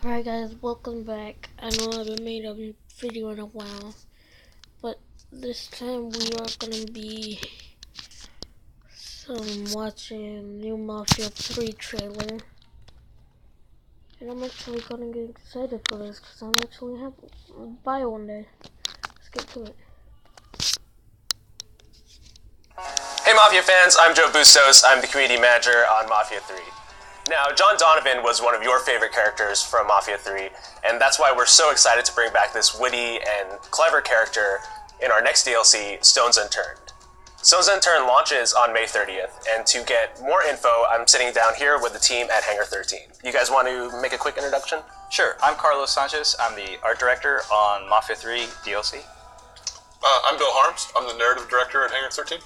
Alright guys, welcome back. I know I haven't made a video in a while, but this time we are gonna be watching new Mafia 3 trailer. And I'm actually gonna get excited for this because I'm actually happy to buy it one day. Let's get to it. Hey Mafia fans, I'm Joe Bustos. I'm the community manager on Mafia 3. Now, John Donovan was one of your favorite characters from Mafia 3, and that's why we're so excited to bring back this witty and clever character in our next DLC, Stones Unturned. Stones Unturned launches on May 30th, and to get more info, I'm sitting down here with the team at Hangar 13. You guys want to make a quick introduction? Sure, I'm Carlos Sanchez. I'm the art director on Mafia 3 DLC. I'm Bill Harms. I'm the narrative director at Hangar 13.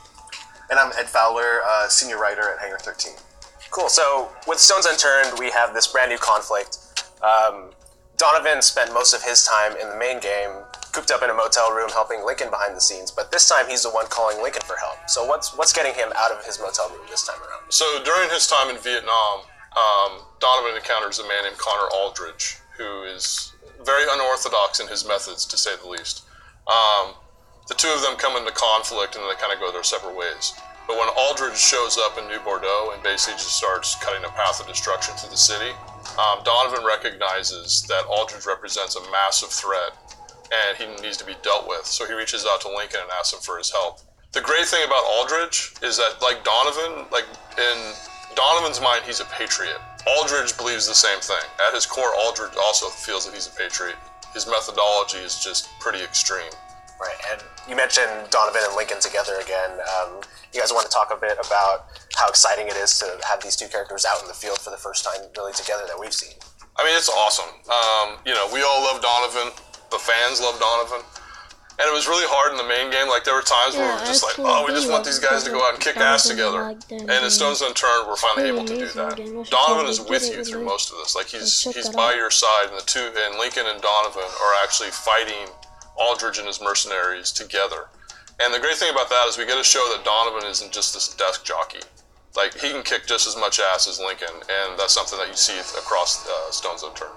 And I'm Ed Fowler, senior writer at Hangar 13. Cool, so with Stones Unturned, we have this brand new conflict. Donovan spent most of his time in the main game, cooped up in a motel room helping Lincoln behind the scenes, but this time he's the one calling Lincoln for help. So what's getting him out of his motel room this time around? So during his time in Vietnam, Donovan encounters a man named Connor Aldridge, who is very unorthodox in his methods, to say the least. The two of them come into conflict and they kind of go their separate ways. But when Aldridge shows up in New Bordeaux and basically just starts cutting a path of destruction through the city, Donovan recognizes that Aldridge represents a massive threat and he needs to be dealt with. So he reaches out to Lincoln and asks him for his help. The great thing about Aldridge is that, like Donovan, in Donovan's mind, he's a patriot. Aldridge believes the same thing. At his core, Aldridge also feels that he's a patriot. His methodology is just pretty extreme. Right, and you mentioned Donovan and Lincoln together again. You guys want to talk a bit about how exciting it is to have these two characters out in the field for the first time really together that we've seen? I mean, it's awesome. We all love Donovan. The fans love Donovan. And it was really hard in the main game. Like, there were times where we were just like, oh, we just want these guys to go out and kick ass together. And in Stones Unturned, we're finally able to do that. Donovan is with you through most of this. Like, he's by your side, and Lincoln and Donovan are actually fighting Aldridge and his mercenaries together. And the great thing about that is we get to show that Donovan isn't just this desk jockey. Like, he can kick just as much ass as Lincoln, and that's something that you see across Stones Unturned.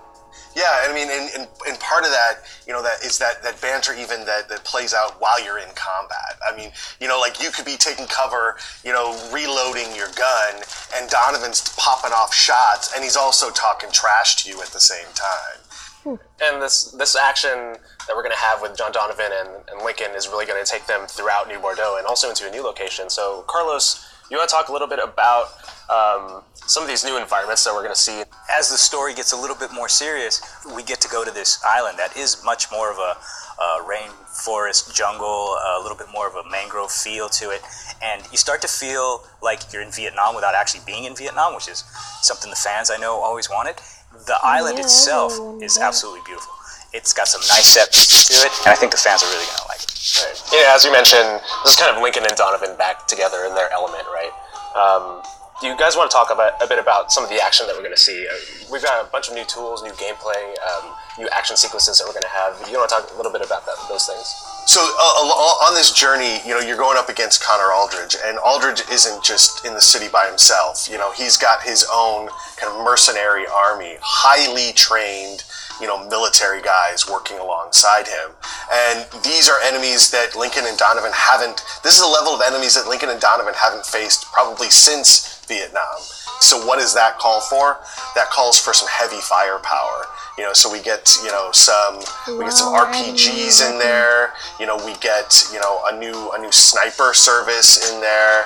Yeah, I mean, and part of that, that is that banter even that plays out while you're in combat. I mean, like you could be taking cover, reloading your gun, and Donovan's popping off shots, and he's also talking trash to you at the same time. And this action that we're going to have with John Donovan and Lincoln is really going to take them throughout New Bordeaux and also into a new location. So, Carlos, you want to talk a little bit about some of these new environments that we're going to see? As the story gets a little bit more serious, we get to go to this island that is much more of a rainforest jungle, a little bit more of a mangrove feel to it. And you start to feel like you're in Vietnam without actually being in Vietnam, which is something the fans I know always wanted. The island itself is absolutely beautiful. It's got some nice set pieces to it, and I think the fans are really going to like it. Right. Yeah, as you mentioned, this is kind of Lincoln and Donovan back together in their element, right? Do you guys want to talk a bit about some of the action that we're going to see? We've got a bunch of new tools, new gameplay, new action sequences that we're going to have. You want to talk a little bit about those things? So on this journey, you're going up against Connor Aldridge, and Aldridge isn't just in the city by himself. He's got his own kind of mercenary army, highly trained, military guys working alongside him. And these are enemies that Lincoln and Donovan haven't, this is a level of enemies that Lincoln and Donovan haven't faced probably since Vietnam. So what does that call for? That calls for some heavy firepower. So we get, some RPGs in there. We get, a new sniper service in there.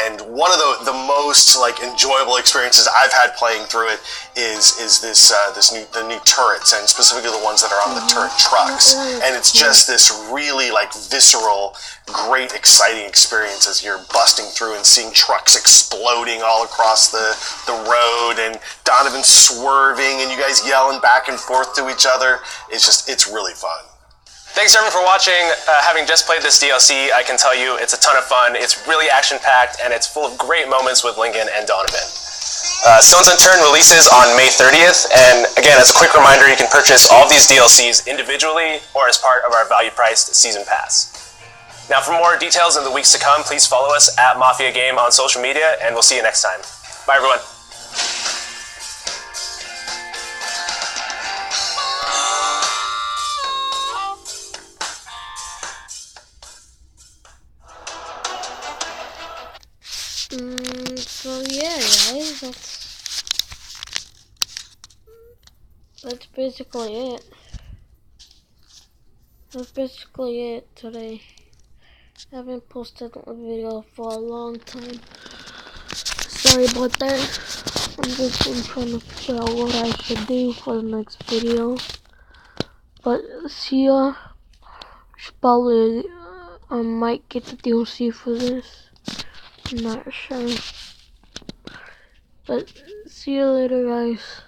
And one of the most enjoyable experiences I've had playing through it is the new turrets, and specifically the ones that are on the turret trucks. And it's just this really visceral, great, exciting experience as you're busting through and seeing trucks exploding all across the road, and Donovan swerving, and you guys yelling back and forth to each other. It's really fun. Thanks everyone for watching. Having just played this DLC, I can tell you it's a ton of fun. It's really action-packed, and it's full of great moments with Lincoln and Donovan. Stones Unturned releases on May 30th, and again, as a quick reminder, you can purchase all of these DLCs individually or as part of our value-priced Season Pass. Now, for more details in the weeks to come, please follow us at Mafia Game on social media, and we'll see you next time. Bye, everyone. that's basically it. That's basically it today. I haven't posted a video for a long time. Sorry about that. I'm just been trying to figure out what I should do for the next video. But see ya. Should probably I might get the DLC for this. I'm not sure. But see you later, guys.